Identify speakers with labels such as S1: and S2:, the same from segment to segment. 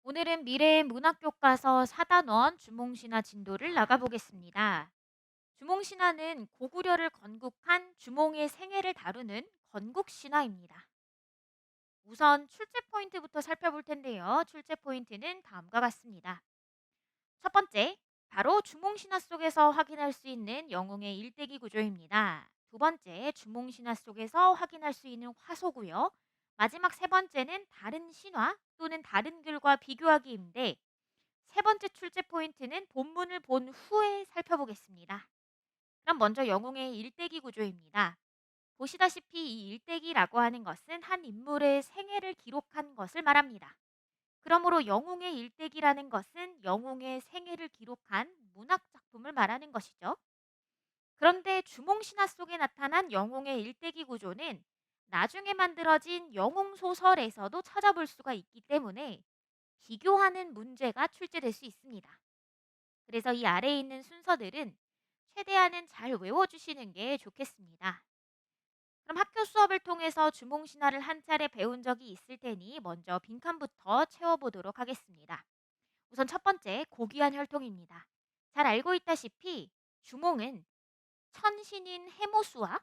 S1: 오늘은 미래의 문학교과서 4단원 주몽신화 진도를 나가보겠습니다. 주몽신화는 고구려를 건국한 주몽의 생애를 다루는 건국신화입니다. 우선 출제 포인트부터 살펴볼 텐데요. 출제 포인트는 다음과 같습니다. 첫 번째, 바로 주몽신화 속에서 확인할 수 있는 영웅의 일대기 구조입니다. 두 번째, 주몽신화 속에서 확인할 수 있는 화소고요. 마지막 세 번째는 다른 신화 또는 다른 글과 비교하기인데 세 번째 출제 포인트는 본문을 본 후에 살펴보겠습니다. 그럼 먼저 영웅의 일대기 구조입니다. 보시다시피 이 일대기라고 하는 것은 한 인물의 생애를 기록한 것을 말합니다. 그러므로 영웅의 일대기라는 것은 영웅의 생애를 기록한 문학 작품을 말하는 것이죠. 그런데 주몽신화 속에 나타난 영웅의 일대기 구조는 나중에 만들어진 영웅 소설에서도 찾아볼 수가 있기 때문에 비교하는 문제가 출제될 수 있습니다. 그래서 이 아래에 있는 순서들은 최대한은 잘 외워주시는 게 좋겠습니다. 그럼 학교 수업을 통해서 주몽신화를 한 차례 배운 적이 있을 테니 먼저 빈칸부터 채워보도록 하겠습니다. 우선 첫 번째, 고귀한 혈통입니다. 잘 알고 있다시피 주몽은 천신인 해모수와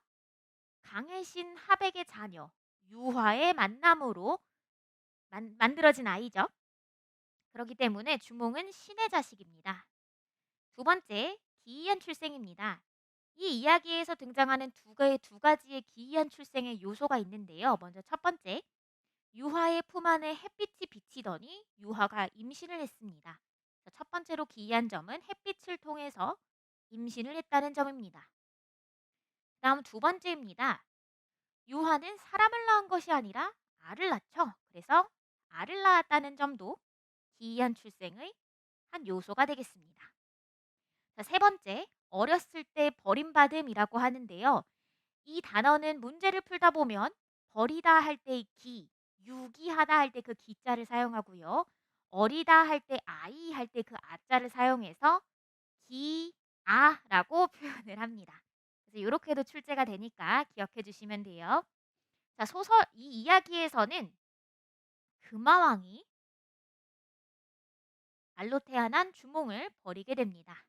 S1: 강해신 하백의 자녀 유화의 만남으로 만들어진 아이죠. 그렇기 때문에 주몽은 신의 자식입니다. 두 번째, 기이한 출생입니다. 이 이야기에서 등장하는 두 가지의 기이한 출생의 요소가 있는데요. 먼저 첫 번째, 유화의 품 안에 햇빛이 비치더니 유화가 임신을 했습니다. 첫 번째로 기이한 점은 햇빛을 통해서 임신을 했다는 점입니다. 다음 두 번째입니다. 유화는 사람을 낳은 것이 아니라 알을 낳죠. 그래서 알을 낳았다는 점도 기이한 출생의 한 요소가 되겠습니다. 자, 세 번째, 어렸을 때 버림받음이라고 하는데요. 이 단어는 문제를 풀다 보면 버리다 할 때의 기, 유기하다 할 때 그 기자를 사용하고요. 어리다 할 때 아이 할 때 그 아자를 사용해서 기아라고 표현을 합니다. 그래서 이렇게도 출제가 되니까 기억해 주시면 돼요. 자, 소설 이 이야기에서는 금화왕이 알로 태어난 주몽을 버리게 됩니다.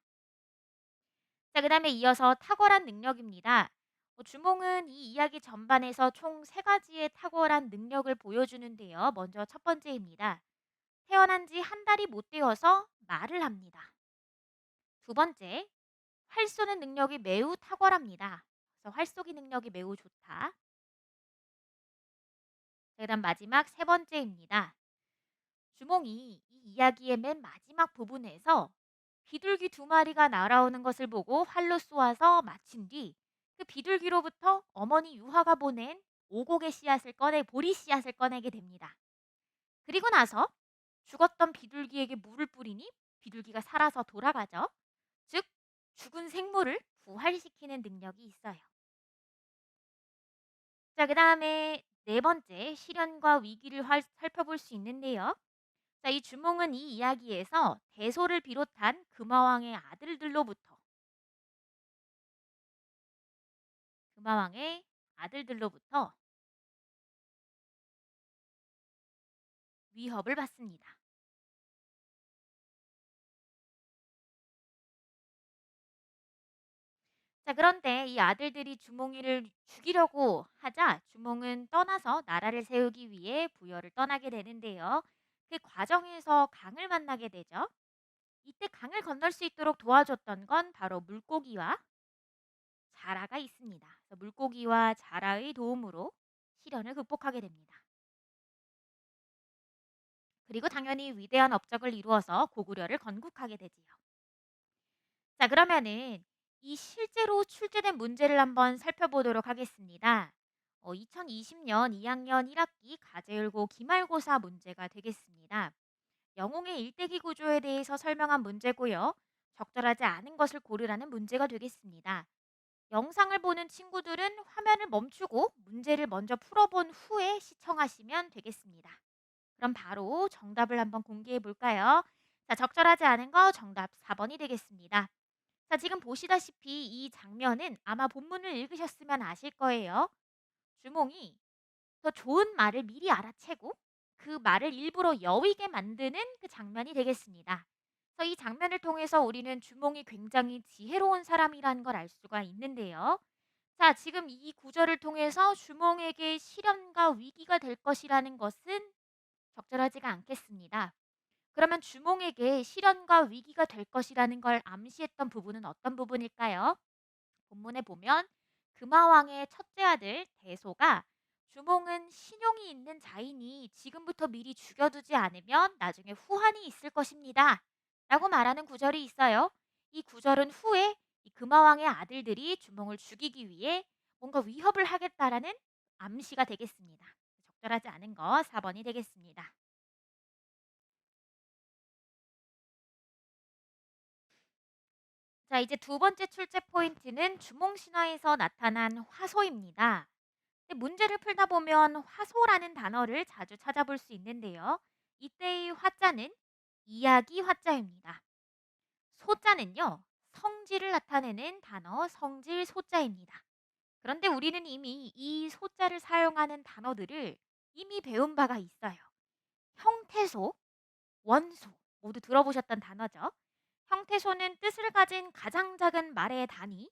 S1: 자, 그다음에 이어서 탁월한 능력입니다. 주몽은 이 이야기 전반에서 총 세 가지의 탁월한 능력을 보여주는데요. 먼저 첫 번째입니다. 태어난 지 한 달이 못 되어서 말을 합니다. 두 번째, 활 쏘는 능력이 매우 탁월합니다. 그래서 활 쏘기 능력이 매우 좋다. 그다음 마지막 세 번째입니다. 주몽이 이 이야기의 맨 마지막 부분에서 비둘기 두 마리가 날아오는 것을 보고 활로 쏘아서 마친 뒤 그 비둘기로부터 어머니 유화가 보낸 오곡의 씨앗을 보리 씨앗을 꺼내게 됩니다. 그리고 나서 죽었던 비둘기에게 물을 뿌리니 비둘기가 살아서 돌아가죠. 즉 죽은 생물을 부활시키는 능력이 있어요. 자, 그다음에 네 번째 시련과 위기를 살펴볼 수 있는데요. 자, 이 주몽은 이 이야기에서 대소를 비롯한 금화왕의 아들들로부터 위협을 받습니다. 자, 그런데 이 아들들이 주몽이를 죽이려고 하자 주몽은 떠나서 나라를 세우기 위해 부여를 떠나게 되는데요. 그 과정에서 강을 만나게 되죠. 이때 강을 건널 수 있도록 도와줬던 건 바로 물고기와 자라가 있습니다. 그래서 물고기와 자라의 도움으로 시련을 극복하게 됩니다. 그리고 당연히 위대한 업적을 이루어서 고구려를 건국하게 되지요. 자, 그러면은 이 실제로 출제된 문제를 한번 살펴보도록 하겠습니다. 2020년 2학년 1학기 가제열고 기말고사 문제가 되겠습니다. 영웅의 일대기 구조에 대해서 설명한 문제고요. 적절하지 않은 것을 고르라는 문제가 되겠습니다. 영상을 보는 친구들은 화면을 멈추고 문제를 먼저 풀어본 후에 시청하시면 되겠습니다. 그럼 바로 정답을 한번 공개해 볼까요? 자, 적절하지 않은 거 정답 4번이 되겠습니다. 자, 지금 보시다시피 이 장면은 아마 본문을 읽으셨으면 아실 거예요. 주몽이 더 좋은 말을 미리 알아채고 그 말을 일부러 여위게 만드는 그 장면이 되겠습니다. 그래서 이 장면을 통해서 우리는 주몽이 굉장히 지혜로운 사람이라는 걸 알 수가 있는데요. 자, 지금 이 구절을 통해서 주몽에게 시련과 위기가 될 것이라는 것은 적절하지가 않겠습니다. 그러면 주몽에게 시련과 위기가 될 것이라는 걸 암시했던 부분은 어떤 부분일까요? 본문에 보면 금화왕의 첫째 아들 대소가 주몽은 신용이 있는 자이니 지금부터 미리 죽여두지 않으면 나중에 후환이 있을 것입니다. 라고 말하는 구절이 있어요. 이 구절은 후에 이 금화왕의 아들들이 주몽을 죽이기 위해 뭔가 위협을 하겠다라는 암시가 되겠습니다. 적절하지 않은 거 4번이 되겠습니다. 자, 이제 두 번째 출제 포인트는 주몽 신화에서 나타난 화소입니다. 근데 문제를 풀다 보면 화소라는 단어를 자주 찾아볼 수 있는데요. 이때의 화자는 이야기 화자입니다. 소자는요, 성질을 나타내는 단어 성질 소자입니다. 그런데 우리는 이미 이 소자를 사용하는 단어들을 이미 배운 바가 있어요. 형태소, 원소 모두 들어보셨던 단어죠. 형태소는 뜻을 가진 가장 작은 말의 단위,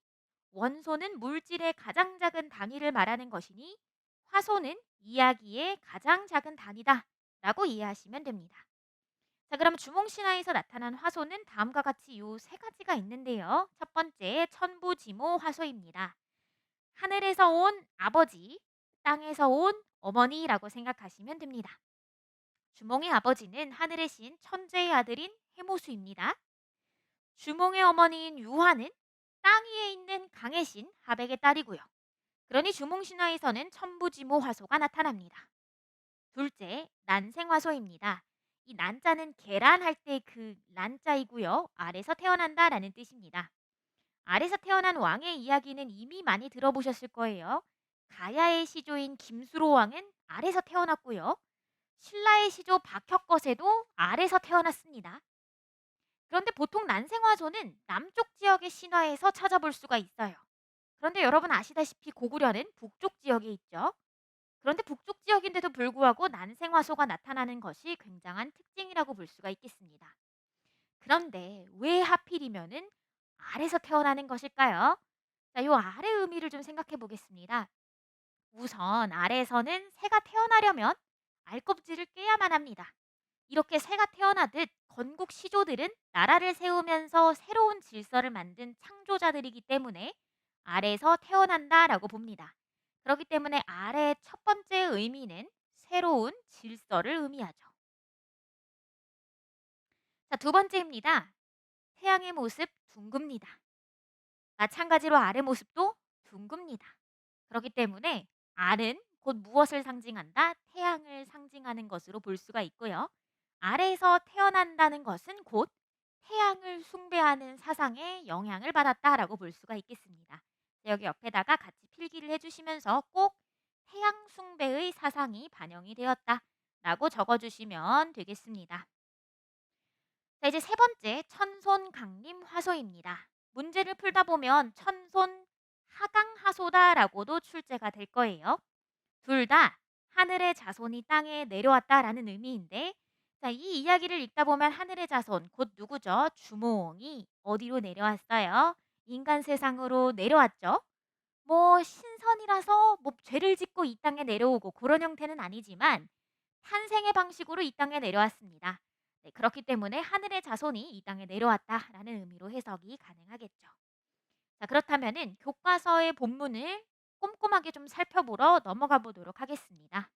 S1: 원소는 물질의 가장 작은 단위를 말하는 것이니 화소는 이야기의 가장 작은 단위다 라고 이해하시면 됩니다. 자, 그럼 주몽신화에서 나타난 화소는 다음과 같이 요 세 가지가 있는데요. 첫 번째, 천부지모 화소입니다. 하늘에서 온 아버지, 땅에서 온 어머니라고 생각하시면 됩니다. 주몽의 아버지는 하늘의 신 천재의 아들인 해모수입니다. 주몽의 어머니인 유화는 땅 위에 있는 강의 신 하백의 딸이고요. 그러니 주몽신화에서는 천부지모 화소가 나타납니다. 둘째, 난생화소입니다. 이 난자는 계란할 때 그 난자이고요. 아래서 태어난다라는 뜻입니다. 아래서 태어난 왕의 이야기는 이미 많이 들어보셨을 거예요. 가야의 시조인 김수로 왕은 아래서 태어났고요. 신라의 시조 박혁거세도 아래서 태어났습니다. 그런데 보통 난생화소는 남쪽 지역의 신화에서 찾아볼 수가 있어요. 그런데 여러분 아시다시피 고구려는 북쪽 지역에 있죠. 그런데 북쪽 지역인데도 불구하고 난생화소가 나타나는 것이 굉장한 특징이라고 볼 수가 있겠습니다. 그런데 왜 하필이면은 알에서 태어나는 것일까요? 자, 요 알의 의미를 좀 생각해 보겠습니다. 우선 알에서는 새가 태어나려면 알껍질을 깨야만 합니다. 이렇게 새가 태어나듯 건국 시조들은 나라를 세우면서 새로운 질서를 만든 창조자들이기 때문에 알에서 태어난다라고 봅니다. 그렇기 때문에 알의 첫 번째 의미는 새로운 질서를 의미하죠. 자, 두 번째입니다. 태양의 모습 둥급니다. 마찬가지로 알의 모습도 둥급니다. 그렇기 때문에 알은 곧 무엇을 상징한다? 태양을 상징하는 것으로 볼 수가 있고요. 알에서 태어난다는 것은 곧 태양을 숭배하는 사상에 영향을 받았다라고 볼 수가 있겠습니다. 여기 옆에다가 같이 필기를 해주시면서 꼭 태양 숭배의 사상이 반영이 되었다라고 적어주시면 되겠습니다. 자, 이제 세 번째 천손 강림 화소입니다. 문제를 풀다 보면 천손 하강 하소다라고도 출제가 될 거예요. 둘 다 하늘의 자손이 땅에 내려왔다라는 의미인데, 자, 이 이야기를 읽다 보면 하늘의 자손 곧 누구죠? 주몽이 어디로 내려왔어요? 인간 세상으로 내려왔죠. 뭐 신선이라서 뭐 죄를 짓고 이 땅에 내려오고 그런 형태는 아니지만 탄생의 방식으로 이 땅에 내려왔습니다. 네, 그렇기 때문에 하늘의 자손이 이 땅에 내려왔다라는 의미로 해석이 가능하겠죠. 자, 그렇다면은 교과서의 본문을 꼼꼼하게 좀 살펴보러 넘어가 보도록 하겠습니다.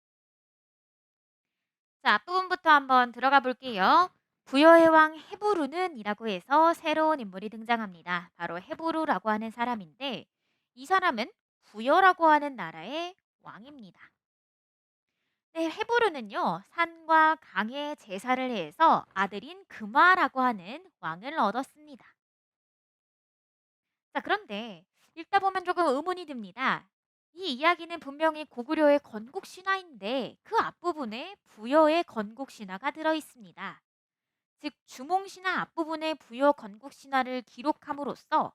S1: 자, 앞부분부터 한번 들어가 볼게요. 부여의 왕 헤부르는 이라고 해서 새로운 인물이 등장합니다. 바로 헤부르라고 하는 사람인데 이 사람은 부여라고 하는 나라의 왕입니다. 네, 헤부르는요 산과 강에 제사를 해서 아들인 금화라고 하는 왕을 얻었습니다. 자, 그런데 읽다 보면 조금 의문이 듭니다. 이 이야기는 분명히 고구려의 건국 신화인데 그 앞부분에 부여의 건국 신화가 들어 있습니다. 즉 주몽 신화 앞부분의 부여 건국 신화를 기록함으로써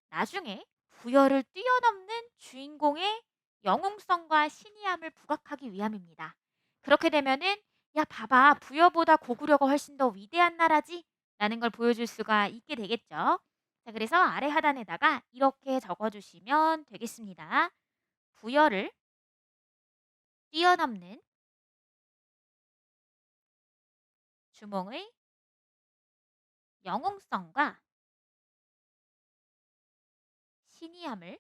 S1: 나중에 부여를 뛰어넘는 주인공의 영웅성과 신의함을 부각하기 위함입니다. 그렇게 되면은 야, 봐봐. 부여보다 고구려가 훨씬 더 위대한 나라지? 라는 걸 보여줄 수가 있게 되겠죠. 자, 그래서 아래 하단에다가 이렇게 적어주시면 되겠습니다. 부여를 뛰어넘는 주몽의 영웅성과 신의함을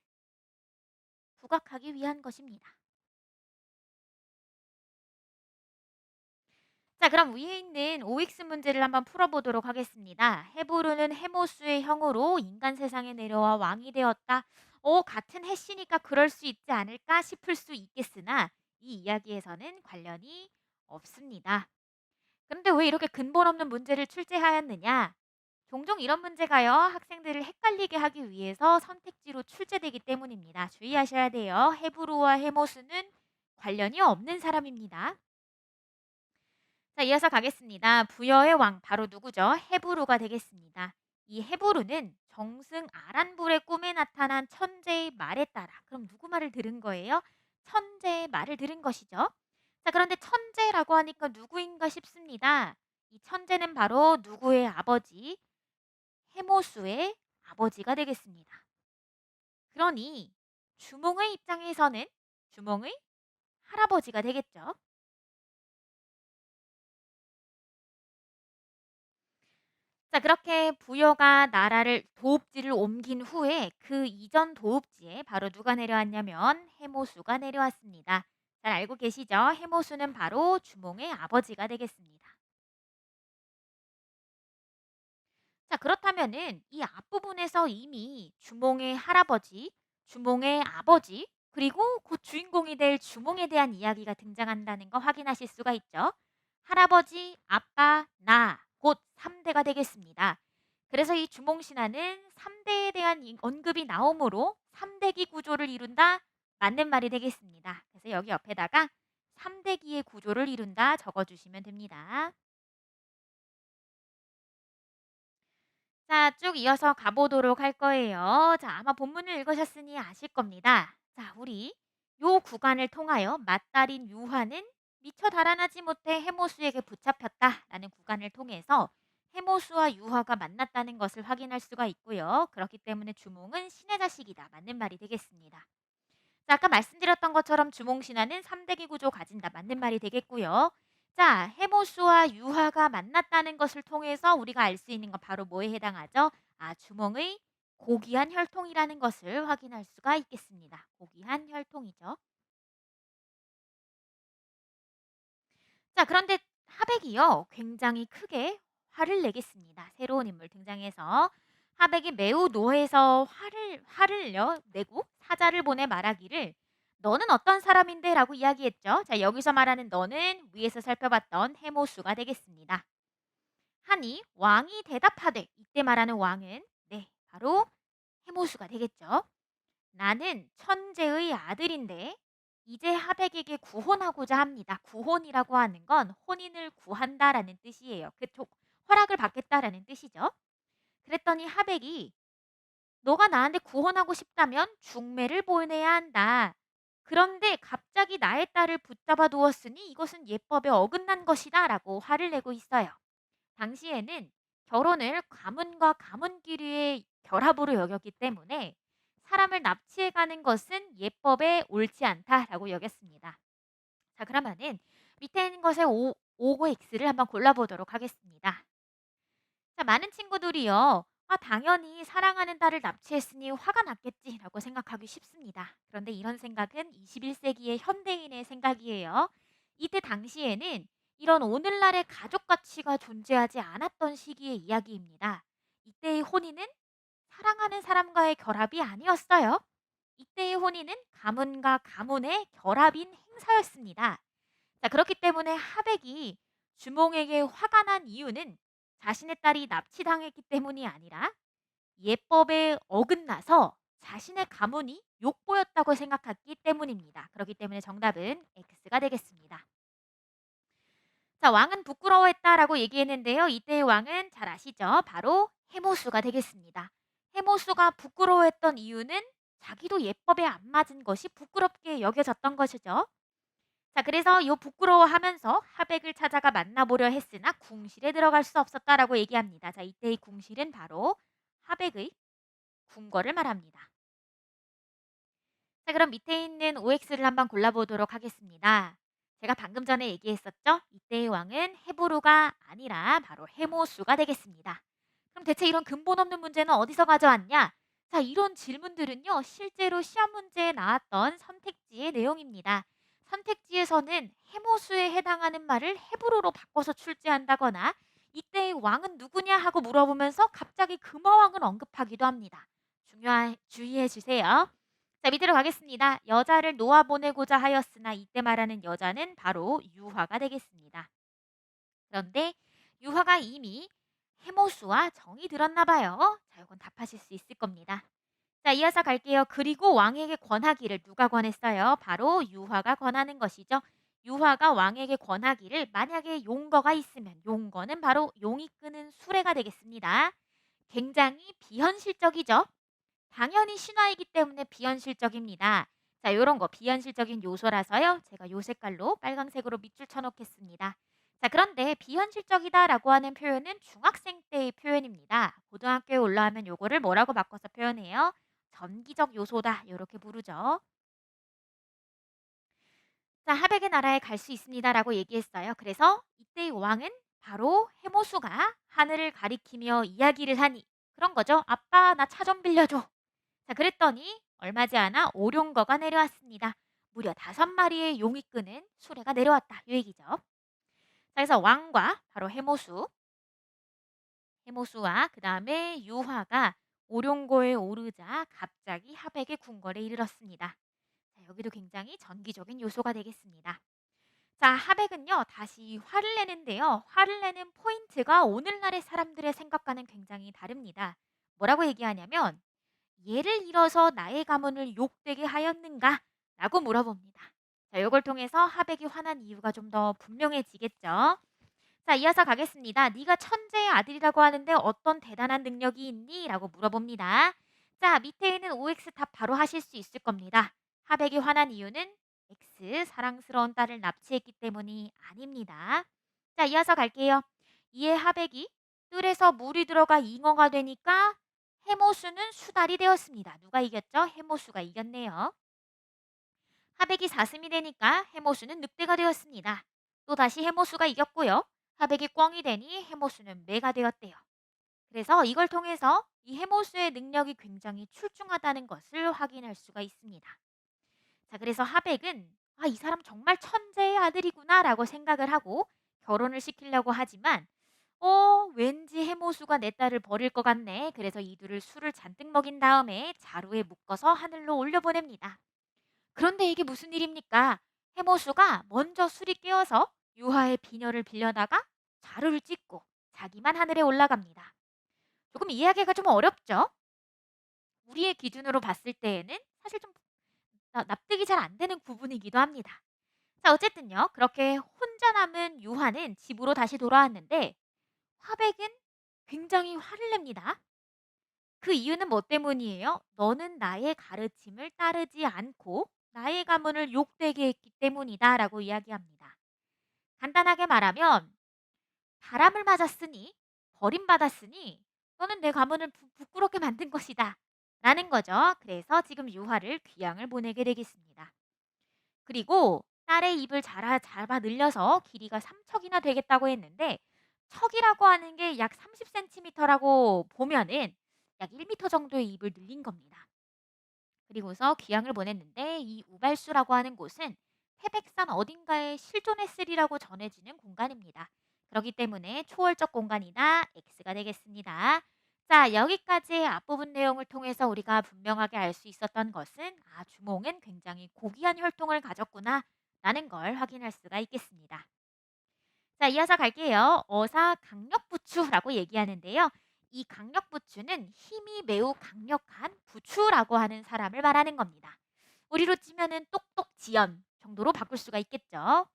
S1: 부각하기 위한 것입니다. 자, 그럼 위에 있는 OX 문제를 한번 풀어보도록 하겠습니다. 헤브루는 헤모스의 형으로 인간 세상에 내려와 왕이 되었다. 같은 해시니까 그럴 수 있지 않을까 싶을 수 있겠으나 이 이야기에서는 관련이 없습니다. 그런데 왜 이렇게 근본 없는 문제를 출제하였느냐? 종종 이런 문제가요, 학생들을 헷갈리게 하기 위해서 선택지로 출제되기 때문입니다. 주의하셔야 돼요. 헤브루와 헤모스는 관련이 없는 사람입니다. 자, 이어서 가겠습니다. 부여의 왕 바로 누구죠? 헤브루가 되겠습니다. 이 헤브루는 정승 아란불의 꿈에 나타난 천재의 말에 따라, 그럼 누구 말을 들은 거예요? 천재의 말을 들은 것이죠. 자, 그런데 천재라고 하니까 누구인가 싶습니다. 이 천재는 바로 누구의 아버지? 헤모수의 아버지가 되겠습니다. 그러니 주몽의 입장에서는 주몽의 할아버지가 되겠죠. 자, 그렇게 부여가 나라를 도읍지를 옮긴 후에 그 이전 도읍지에 바로 누가 내려왔냐면 해모수가 내려왔습니다. 잘 알고 계시죠? 해모수는 바로 주몽의 아버지가 되겠습니다. 자, 그렇다면은 이 앞부분에서 이미 주몽의 할아버지, 주몽의 아버지, 그리고 곧 주인공이 될 주몽에 대한 이야기가 등장한다는 거 확인하실 수가 있죠. 할아버지, 아빠, 나, 곧 3대가 되겠습니다. 그래서 이 주몽 신화는 3대에 대한 언급이 나오므로 3대기 구조를 이룬다. 맞는 말이 되겠습니다. 그래서 여기 옆에다가 3대기의 구조를 이룬다 적어주시면 됩니다. 자, 쭉 이어서 가보도록 할 거예요. 자, 아마 본문을 읽으셨으니 아실 겁니다. 자, 우리 요 구간을 통하여 맏딸인 유화는 미처 달아나지 못해 해모수에게 붙잡혔다라는 구간을 통해서 해모수와 유화가 만났다는 것을 확인할 수가 있고요. 그렇기 때문에 주몽은 신의 자식이다. 맞는 말이 되겠습니다. 자, 아까 말씀드렸던 것처럼 주몽신화는 3대기 구조 가진다. 맞는 말이 되겠고요. 자, 해모수와 유화가 만났다는 것을 통해서 우리가 알 수 있는 건 바로 뭐에 해당하죠? 아, 주몽의 고귀한 혈통이라는 것을 확인할 수가 있겠습니다. 고귀한 혈통이죠. 자, 그런데 하백이요, 굉장히 크게 화를 내겠습니다. 새로운 인물 등장해서 하백이 매우 노해서 화를 내고 사자를 보내 말하기를 너는 어떤 사람인데? 라고 이야기했죠. 자, 여기서 말하는 너는 위에서 살펴봤던 해모수가 되겠습니다. 하니 왕이 대답하되, 이때 말하는 왕은 네, 바로 해모수가 되겠죠. 나는 천재의 아들인데 이제 하백에게 구혼하고자 합니다. 구혼이라고 하는 건 혼인을 구한다라는 뜻이에요. 허락을 받겠다라는 뜻이죠. 그랬더니 하백이 너가 나한테 구혼하고 싶다면 중매를 보내야 한다. 그런데 갑자기 나의 딸을 붙잡아 두었으니 이것은 예법에 어긋난 것이다 라고 화를 내고 있어요. 당시에는 결혼을 가문과 가문끼리의 결합으로 여겼기 때문에 사람을 납치해 가는 것은 예법에 옳지 않다라고 여겼습니다. 자, 그러면은 밑에 있는 것의 O고 X를 한번 골라보도록 하겠습니다. 자, 많은 친구들이요. 당연히 사랑하는 딸을 납치했으니 화가 났겠지라고 생각하기 쉽습니다. 그런데 이런 생각은 21세기의 현대인의 생각이에요. 이때 당시에는 이런 오늘날의 가족 가치가 존재하지 않았던 시기의 이야기입니다. 이때의 혼인은 사랑하는 사람과의 결합이 아니었어요. 이때의 혼인은 가문과 가문의 결합인 행사였습니다. 자, 그렇기 때문에 하백이 주몽에게 화가 난 이유는 자신의 딸이 납치당했기 때문이 아니라 예법에 어긋나서 자신의 가문이 욕보였다고 생각했기 때문입니다. 그렇기 때문에 정답은 X가 되겠습니다. 자, 왕은 부끄러워했다라고 얘기했는데요. 이때의 왕은 잘 아시죠? 바로 해모수가 되겠습니다. 해모수가 부끄러워했던 이유는 자기도 예법에 안 맞은 것이 부끄럽게 여겨졌던 것이죠. 자, 그래서 요 부끄러워하면서 하백을 찾아가 만나보려 했으나 궁실에 들어갈 수 없었다라고 얘기합니다. 자, 이때의 궁실은 바로 하백의 궁궐을 말합니다. 자, 그럼 밑에 있는 OX를 한번 골라보도록 하겠습니다. 제가 방금 전에 얘기했었죠? 이때의 왕은 헤부루가 아니라 바로 헤모수가 되겠습니다. 그럼 대체 이런 근본 없는 문제는 어디서 가져왔냐? 자, 이런 질문들은요, 실제로 시험 문제에 나왔던 선택지의 내용입니다. 선택지에서는 해모수에 해당하는 말을 헤브루로 바꿔서 출제한다거나 이때의 왕은 누구냐 하고 물어보면서 갑자기 금화왕을 언급하기도 합니다. 주의해 주세요. 자, 밑으로 가겠습니다. 여자를 놓아보내고자 하였으나 이때 말하는 여자는 바로 유화가 되겠습니다. 그런데 유화가 이미 해모수와 정이 들었나 봐요. 자, 이건 답하실 수 있을 겁니다. 자, 이어서 갈게요. 그리고 왕에게 권하기를 누가 권했어요? 바로 유화가 권하는 것이죠. 유화가 왕에게 권하기를 만약에 용거가 있으면 용거는 바로 용이 끄는 수레가 되겠습니다. 굉장히 비현실적이죠. 당연히 신화이기 때문에 비현실적입니다. 자, 요런 거 비현실적인 요소라서요. 제가 요 색깔로 빨강색으로 밑줄 쳐놓겠습니다. 자, 그런데 비현실적이다라고 하는 표현은 중학생 때의 표현입니다. 고등학교에 올라가면 요거를 뭐라고 바꿔서 표현해요? 전기적 요소다. 이렇게 부르죠. 자, 하백의 나라에 갈 수 있습니다라고 얘기했어요. 그래서 이때의 왕은 바로 해모수가 하늘을 가리키며 이야기를 하니 그런 거죠. 아빠 나 차 좀 빌려줘. 자, 그랬더니 얼마지 않아 오룡거가 내려왔습니다. 무려 5마리의 용이 끄는 수레가 내려왔다. 이 얘기죠. 자, 그래서 왕과 바로 해모수와 그 다음에 유화가 오룡고에 오르자 갑자기 하백의 궁궐에 이르렀습니다. 자, 여기도 굉장히 전기적인 요소가 되겠습니다. 자, 하백은요 다시 화를 내는데요. 화를 내는 포인트가 오늘날의 사람들의 생각과는 굉장히 다릅니다. 뭐라고 얘기하냐면 예를 잃어서 나의 가문을 욕되게 하였는가? 라고 물어봅니다. 자, 이걸 통해서 하백이 화난 이유가 좀 더 분명해지겠죠. 자, 이어서 가겠습니다. 네가 천재의 아들이라고 하는데 어떤 대단한 능력이 있니? 라고 물어봅니다. 자, 밑에 있는 OX 답 바로 하실 수 있을 겁니다. 하백이 화난 이유는 X, 사랑스러운 딸을 납치했기 때문이 아닙니다. 자, 이어서 갈게요. 이에 하백이 뜰에서 물이 들어가 잉어가 되니까 해모수는 수달이 되었습니다. 누가 이겼죠? 해모수가 이겼네요. 하백이 사슴이 되니까 해모수는 늑대가 되었습니다. 또 다시 해모수가 이겼고요. 하백이 꿩이 되니 해모수는 매가 되었대요. 그래서 이걸 통해서 이 해모수의 능력이 굉장히 출중하다는 것을 확인할 수가 있습니다. 자, 그래서 하백은 아, 이 사람 정말 천재의 아들이구나라고 생각을 하고 결혼을 시키려고 하지만 왠지 해모수가 내 딸을 버릴 것 같네. 그래서 이 둘을 술을 잔뜩 먹인 다음에 자루에 묶어서 하늘로 올려보냅니다. 그런데 이게 무슨 일입니까? 해모수가 먼저 술이 깨어서 유화의 비녀를 빌려다가 자루를 찢고 자기만 하늘에 올라갑니다. 조금 이해하기가 좀 어렵죠? 우리의 기준으로 봤을 때에는 사실 좀 납득이 잘 안 되는 부분이기도 합니다. 자, 어쨌든요. 그렇게 혼자 남은 유화는 집으로 다시 돌아왔는데 화백은 굉장히 화를 냅니다. 그 이유는 뭐 때문이에요? 너는 나의 가르침을 따르지 않고 나의 가문을 욕되게 했기 때문이다라고 이야기합니다. 간단하게 말하면 바람을 맞았으니 버림받았으니 너는 내 가문을 부끄럽게 만든 것이다. 라는 거죠. 그래서 지금 유화를 귀양을 보내게 되겠습니다. 그리고 딸의 입을 잡아 늘려서 길이가 3척이나 되겠다고 했는데 척이라고 하는 게 약 30cm라고 보면은 약 1m 정도의 입을 늘린 겁니다. 그리고서 귀향을 보냈는데 이 우발수라고 하는 곳은 태백산 어딘가에 실존했으리라고 전해지는 공간입니다. 그렇기 때문에 초월적 공간이나 X가 되겠습니다. 자, 여기까지의 앞부분 내용을 통해서 우리가 분명하게 알 수 있었던 것은 주몽은 굉장히 고귀한 혈통을 가졌구나 라는 걸 확인할 수가 있겠습니다. 자, 이어서 갈게요. 어사 강력부추라고 얘기하는데요. 이 강력부추는 힘이 매우 강력한 부추라고 하는 사람을 말하는 겁니다. 우리로 치면은 똑똑지연 정도로 바꿀 수가 있겠죠.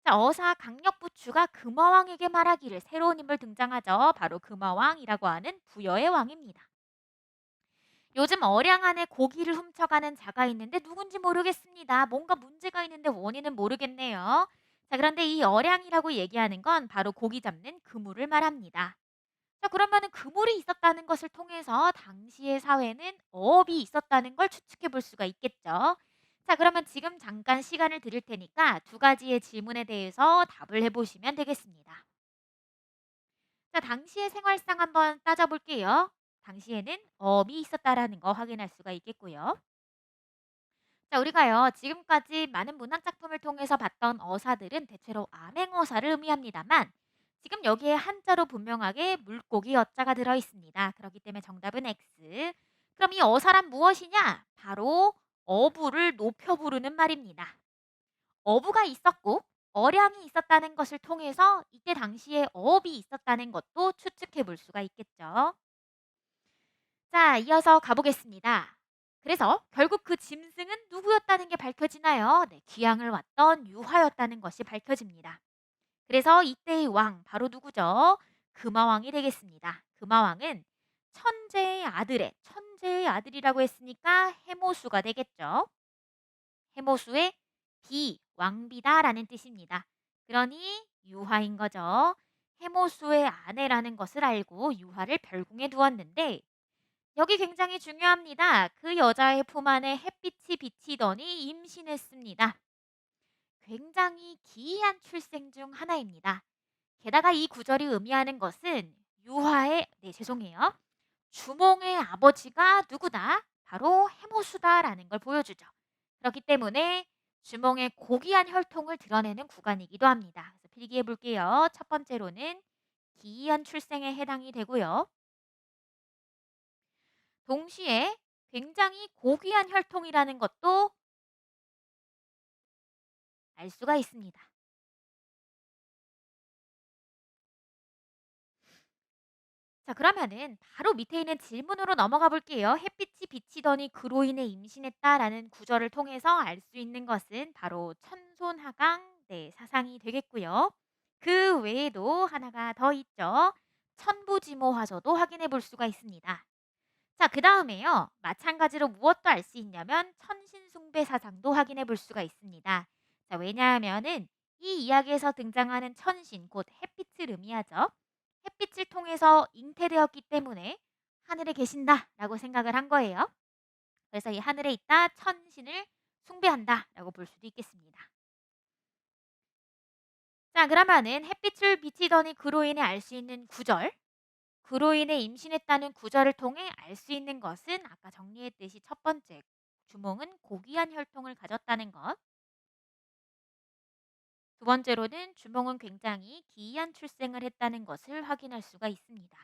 S1: 자, 어사 강력부추가 금화왕에게 말하기를 새로운 인물 등장하죠. 바로 금화왕이라고 하는 부여의 왕입니다. 요즘 어량 안에 고기를 훔쳐가는 자가 있는데 누군지 모르겠습니다. 뭔가 문제가 있는데 원인은 모르겠네요. 자, 그런데 이 어량이라고 얘기하는 건 바로 고기 잡는 그물을 말합니다. 자, 그러면은 그물이 있었다는 것을 통해서 당시의 사회는 어업이 있었다는 걸 추측해 볼 수가 있겠죠. 자, 그러면 지금 잠깐 시간을 드릴 테니까 두 가지의 질문에 대해서 답을 해보시면 되겠습니다. 자, 당시의 생활상 한번 따져볼게요. 당시에는 어업이 있었다라는 거 확인할 수가 있겠고요. 자, 우리가요, 지금까지 많은 문학 작품을 통해서 봤던 어사들은 대체로 암행어사를 의미합니다만, 지금 여기에 한자로 분명하게 물고기 어자가 들어 있습니다. 그렇기 때문에 정답은 X. 그럼 이 어사란 무엇이냐? 바로 어부를 높여 부르는 말입니다. 어부가 있었고, 어량이 있었다는 것을 통해서 이때 당시에 어업이 있었다는 것도 추측해 볼 수가 있겠죠. 자, 이어서 가보겠습니다. 그래서 결국 그 짐승은 누구였다는 게 밝혀지나요? 네, 귀향을 왔던 유화였다는 것이 밝혀집니다. 그래서 이때의 왕 바로 누구죠? 금화왕이 되겠습니다. 금화왕은 천재의 아들이라고 했으니까 해모수가 되겠죠. 해모수의 왕비다라는 뜻입니다. 그러니 유화인 거죠. 해모수의 아내라는 것을 알고 유화를 별궁에 두었는데 여기 굉장히 중요합니다. 그 여자의 품 안에 햇빛이 비치더니 임신했습니다. 굉장히 기이한 출생 중 하나입니다. 게다가 이 구절이 의미하는 것은 죄송해요. 주몽의 아버지가 누구다? 바로 해모수다라는 걸 보여주죠. 그렇기 때문에 주몽의 고귀한 혈통을 드러내는 구간이기도 합니다. 그래서 필기해 볼게요. 첫 번째로는 기이한 출생에 해당이 되고요. 동시에 굉장히 고귀한 혈통이라는 것도 알 수가 있습니다. 자, 그러면은 바로 밑에 있는 질문으로 넘어가 볼게요. 햇빛이 비치더니 그로 인해 임신했다라는 구절을 통해서 알 수 있는 것은 바로 천손하강 사상이 되겠고요. 그 외에도 하나가 더 있죠. 천부지모화서도 확인해 볼 수가 있습니다. 자, 그 다음에요. 마찬가지로 무엇도 알 수 있냐면 천신숭배 사상도 확인해 볼 수가 있습니다. 자, 왜냐하면은 이 이야기에서 등장하는 천신, 곧 햇빛을 의미하죠. 햇빛을 통해서 잉태되었기 때문에 하늘에 계신다라고 생각을 한 거예요. 그래서 이 하늘에 있다 천신을 숭배한다라고 볼 수도 있겠습니다. 자, 그러면은 햇빛을 비치더니 그로 인해 알 수 있는 구절, 그로 인해 임신했다는 구절을 통해 알 수 있는 것은 아까 정리했듯이 첫 번째, 주몽은 고귀한 혈통을 가졌다는 것. 두 번째로는 주몽은 굉장히 기이한 출생을 했다는 것을 확인할 수가 있습니다.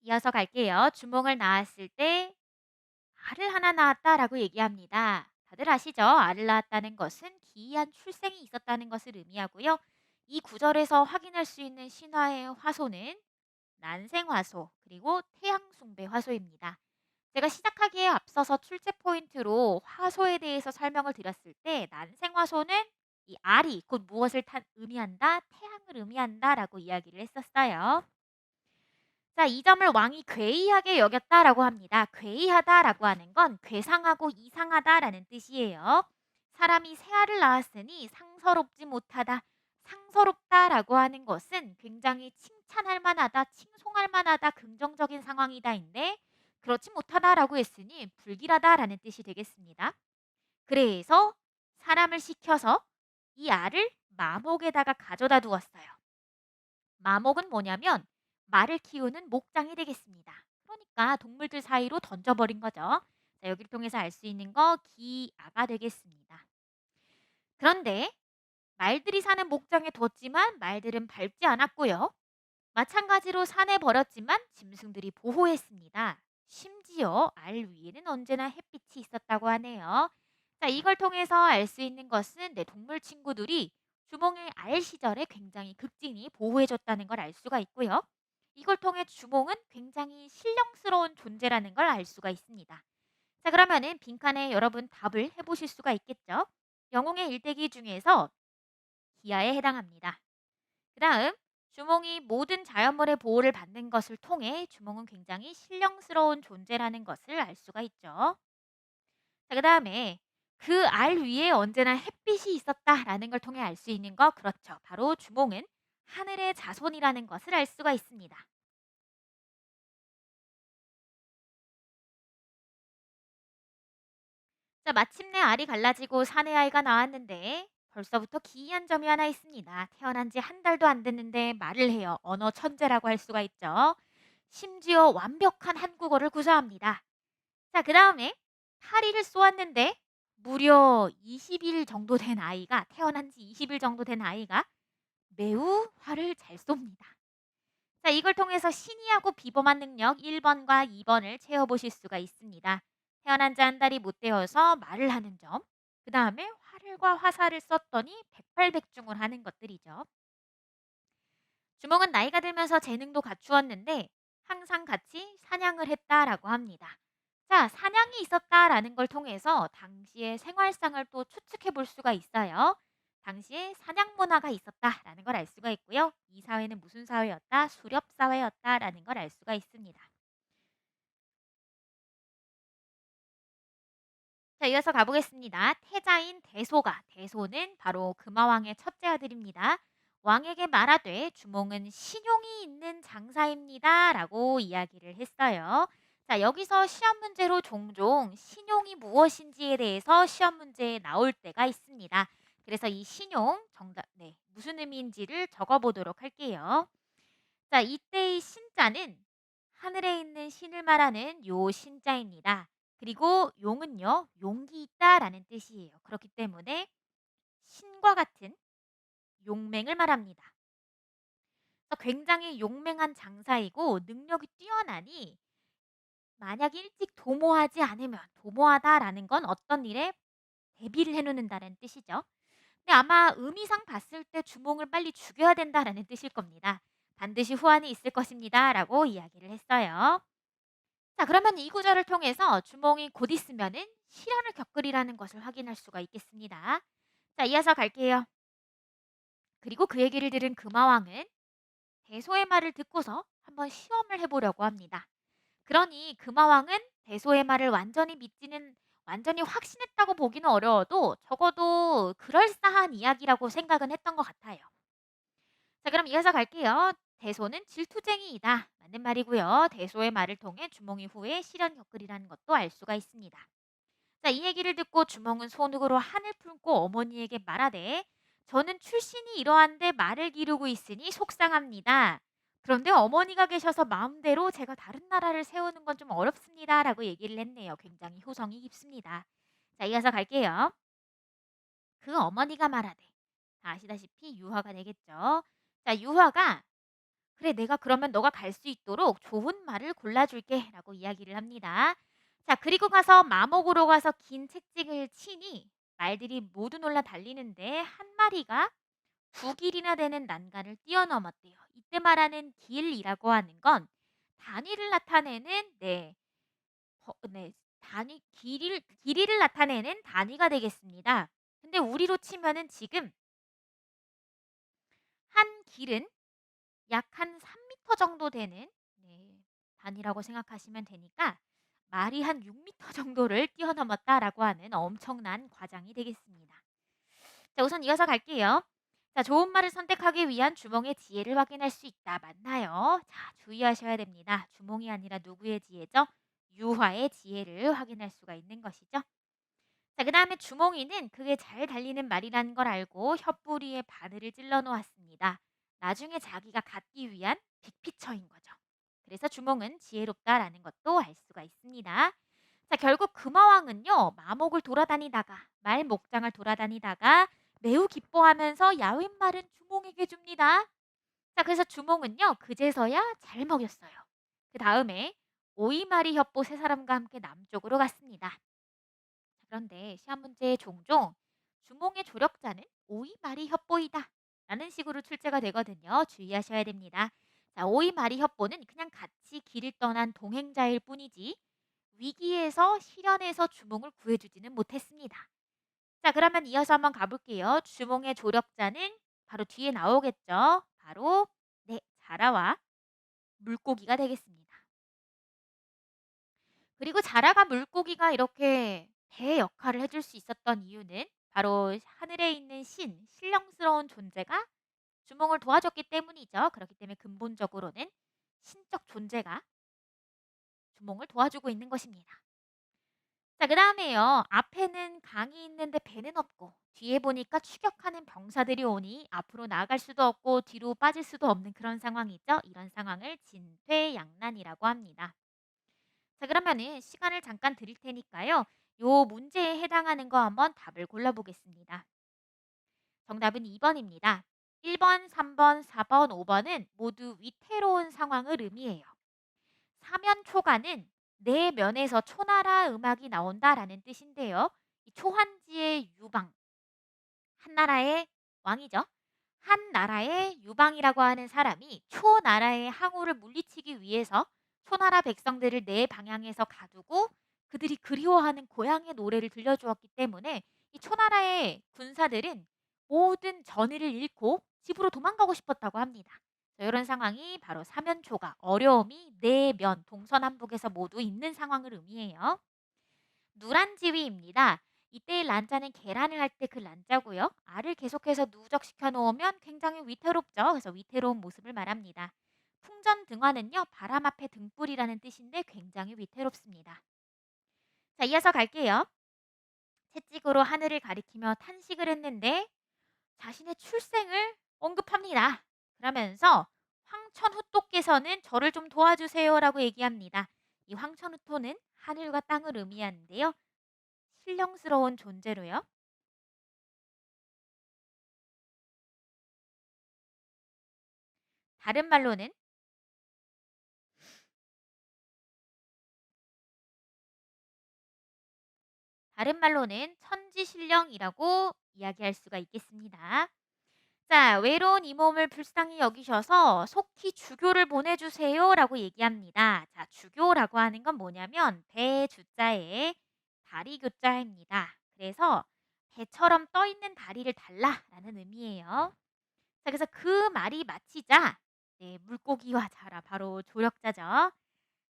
S1: 이어서 갈게요. 주몽을 낳았을 때 알을 하나 낳았다라고 얘기합니다. 다들 아시죠? 알을 낳았다는 것은 기이한 출생이 있었다는 것을 의미하고요. 이 구절에서 확인할 수 있는 신화의 화소는 난생화소 그리고 태양숭배 화소입니다. 제가 시작하기에 앞서서 출제 포인트로 화소에 대해서 설명을 드렸을 때 난생화소는 이 알이 곧 무엇을 의미한다? 태양을 의미한다라고 이야기를 했었어요. 자, 이 점을 왕이 괴이하게 여겼다라고 합니다. 괴이하다라고 하는 건 괴상하고 이상하다라는 뜻이에요. 사람이 새 알을 낳았으니 상서롭지 못하다. 상서롭다라고 하는 것은 굉장히 칭찬할 만하다, 칭송할 만하다, 긍정적인 상황이다인데 그렇지 못하다라고 했으니 불길하다라는 뜻이 되겠습니다. 그래서 사람을 시켜서 이 알을 마목에다가 가져다 두었어요. 마목은 뭐냐면 말을 키우는 목장이 되겠습니다. 그러니까 동물들 사이로 던져버린 거죠. 자, 여기를 통해서 알 수 있는 거 기아가 되겠습니다. 그런데 말들이 사는 목장에 뒀지만 말들은 밟지 않았고요. 마찬가지로 산에 버렸지만 짐승들이 보호했습니다. 심지어 알 위에는 언제나 햇빛이 있었다고 하네요. 자, 이걸 통해서 알 수 있는 것은 내 동물 친구들이 주몽의 알 시절에 굉장히 극진히 보호해줬다는 걸 알 수가 있고요. 이걸 통해 주몽은 굉장히 신령스러운 존재라는 걸 알 수가 있습니다. 자, 그러면은 빈칸에 여러분 답을 해보실 수가 있겠죠? 영웅의 일대기 중에서 기아에 해당합니다. 그 다음 주몽이 모든 자연물의 보호를 받는 것을 통해 주몽은 굉장히 신령스러운 존재라는 것을 알 수가 있죠. 자, 그다음에 그 알 위에 언제나 햇빛이 있었다라는 걸 통해 알 수 있는 거 그렇죠. 바로 주몽은 하늘의 자손이라는 것을 알 수가 있습니다. 자, 마침내 알이 갈라지고 사내 아이가 나왔는데 벌써부터 기이한 점이 하나 있습니다. 태어난 지 한 달도 안 됐는데 말을 해요. 언어 천재라고 할 수가 있죠. 심지어 완벽한 한국어를 구사합니다. 자, 그다음에 파리를 쏘았는데 무려 20일 정도 된 아이가 태어난 지 20일 정도 된 아이가 매우 활을 잘 쏩니다. 자, 이걸 통해서 신이하고 비범한 능력 1번과 2번을 채워 보실 수가 있습니다. 태어난 지 한 달이 못 되어서 말을 하는 점. 그다음에 활과 화살을 썼더니 백발백중을 하는 것들이죠. 주몽은 나이가 들면서 재능도 갖추었는데 항상 같이 사냥을 했다라고 합니다. 자, 사냥이 있었다라는 걸 통해서 당시의 생활상을 또 추측해 볼 수가 있어요. 당시에 사냥 문화가 있었다라는 걸 알 수가 있고요. 이 사회는 무슨 사회였다? 수렵 사회였다라는 걸 알 수가 있습니다. 자, 이어서 가보겠습니다. 태자인 대소가, 대소는 바로 금화왕의 첫째 아들입니다. 왕에게 말하되 주몽은 신용이 있는 장사입니다. 라고 이야기를 했어요. 자, 여기서 시험 문제로 종종 신용이 무엇인지에 대해서 시험 문제에 나올 때가 있습니다. 그래서 이 신용, 정답, 네, 무슨 의미인지를 적어보도록 할게요. 자, 이때의 신자는 하늘에 있는 신을 말하는 요 신자입니다. 그리고 용은요, 용기 있다라는 뜻이에요. 그렇기 때문에 신과 같은 용맹을 말합니다. 그래서 굉장히 용맹한 장사이고 능력이 뛰어나니 만약 일찍 도모하지 않으면 도모하다라는 건 어떤 일에 대비를 해놓는다는 뜻이죠. 근데 아마 의미상 봤을 때 주몽을 빨리 죽여야 된다라는 뜻일 겁니다. 반드시 후환이 있을 것입니다라고 이야기를 했어요. 자, 그러면 이 구절을 통해서 주몽이 곧 있으면은 실현을 겪으리라는 것을 확인할 수가 있겠습니다. 자, 이어서 갈게요. 그리고 그 얘기를 들은 금화왕은 대소의 말을 듣고서 한번 시험을 해보려고 합니다. 그러니 금화왕은 대소의 말을 완전히 확신했다고 보기는 어려워도 적어도 그럴싸한 이야기라고 생각은 했던 것 같아요. 자, 그럼 이어서 갈게요. 대소는 질투쟁이이다. 맞는 말이고요. 대소의 말을 통해 주몽이 후에 실현 겪으리라는 것도 알 수가 있습니다. 자, 이 얘기를 듣고 주몽은 손으로 한을 품고 어머니에게 말하되 저는 출신이 이러한데 말을 기르고 있으니 속상합니다. 그런데 어머니가 계셔서 마음대로 제가 다른 나라를 세우는 건 좀 어렵습니다. 라고 얘기를 했네요. 굉장히 효성이 깊습니다. 자, 이어서 갈게요. 그 어머니가 말하되 아시다시피 유화가 되겠죠. 자, 유화가 그래, 내가 그러면 너가 갈 수 있도록 좋은 말을 골라줄게 라고 이야기를 합니다. 자, 그리고 가서 마목으로 가서 긴 채찍을 치니 말들이 모두 놀라 달리는데 한 마리가 9길이나 되는 난간을 뛰어넘었대요. 이때 말하는 길이라고 하는 건 단위를 나타내는 네, 길이를 나타내는 단위가 되겠습니다. 근데 우리로 치면은 지금 한 길은 약 한 3m 정도 되는 단위라고 생각하시면 되니까 말이 한 6m 정도를 뛰어넘었다라고 하는 엄청난 과장이 되겠습니다. 자, 우선 이어서 갈게요. 자, 좋은 말을 선택하기 위한 주몽의 지혜를 확인할 수 있다. 맞나요? 자, 주의하셔야 됩니다. 주몽이 아니라 누구의 지혜죠? 유화의 지혜를 확인할 수가 있는 것이죠. 자, 그다음에 주몽이는 그게 잘 달리는 말이라는 걸 알고 혓부리에 바늘을 찔러 놓았습니다. 나중에 자기가 갖기 위한 빅피처인 거죠. 그래서 주몽은 지혜롭다라는 것도 알 수가 있습니다. 자, 결국 금화왕은요, 마목을 돌아다니다가 말 목장을 돌아다니다가 매우 기뻐하면서 야윈말은 주몽에게 줍니다. 자, 그래서 주몽은요, 그제서야 잘 먹였어요. 그 다음에 오이마리 협보 세 사람과 함께 남쪽으로 갔습니다. 그런데 시험 문제에 종종 주몽의 조력자는 오이마리 협보이다 라는 식으로 출제가 되거든요. 주의하셔야 됩니다. 자, 오이마리 협보는 그냥 같이 길을 떠난 동행자일 뿐이지 위기에서 실현해서 주몽을 구해주지는 못했습니다. 자, 그러면 이어서 한번 가볼게요. 주몽의 조력자는 바로 뒤에 나오겠죠. 바로 자라와 물고기가 되겠습니다. 그리고 자라가 물고기가 이렇게 배 역할을 해줄 수 있었던 이유는 바로 하늘에 있는 신령스러운 존재가 주몽을 도와줬기 때문이죠. 그렇기 때문에 근본적으로는 신적 존재가 주몽을 도와주고 있는 것입니다. 자, 그 다음에요. 앞에는 강이 있는데 배는 없고 뒤에 보니까 추격하는 병사들이 오니 앞으로 나아갈 수도 없고 뒤로 빠질 수도 없는 그런 상황이죠. 이런 상황을 진퇴양난이라고 합니다. 자, 그러면은 시간을 잠깐 드릴 테니까요. 요 문제에 해당하는 거 한번 답을 골라보겠습니다. 정답은 2번입니다. 1번, 3번, 4번, 5번은 모두 위태로운 상황을 의미해요. 사면초가는 내 면에서 초나라 음악이 나온다라는 뜻인데요. 이 초한지의 유방, 한나라의 왕이죠. 한나라의 유방이라고 하는 사람이 초나라의 항우를 물리치기 위해서 초나라 백성들을 내 방향에서 가두고 그들이 그리워하는 고향의 노래를 들려주었기 때문에 이 초나라의 군사들은 모든 전의를 잃고 집으로 도망가고 싶었다고 합니다. 이런 상황이 바로 사면초가, 어려움이 내면 동서남북에서 모두 있는 상황을 의미해요. 누란지위입니다. 이때의 란자는 계란을 할 때 그 란자고요. 알을 계속해서 누적시켜 놓으면 굉장히 위태롭죠. 그래서 위태로운 모습을 말합니다. 풍전등화는요. 바람 앞에 등불이라는 뜻인데 굉장히 위태롭습니다. 자, 이어서 갈게요. 채찍으로 하늘을 가리키며 탄식을 했는데 자신의 출생을 언급합니다. 그러면서 황천후토께서는 저를 좀 도와주세요라고 얘기합니다. 이 황천후토는 하늘과 땅을 의미하는데요. 신령스러운 존재로요. 다른 말로는 천지신령이라고 이야기할 수가 있겠습니다. 자, 외로운 이 몸을 불쌍히 여기셔서 속히 주교를 보내주세요라고 얘기합니다. 자, 주교라고 하는 건 뭐냐면 배 주자에 다리 교자입니다. 그래서 배처럼 떠 있는 다리를 달라라는 의미예요. 자, 그래서 그 말이 마치자 네, 물고기와 자라 바로 조력자죠.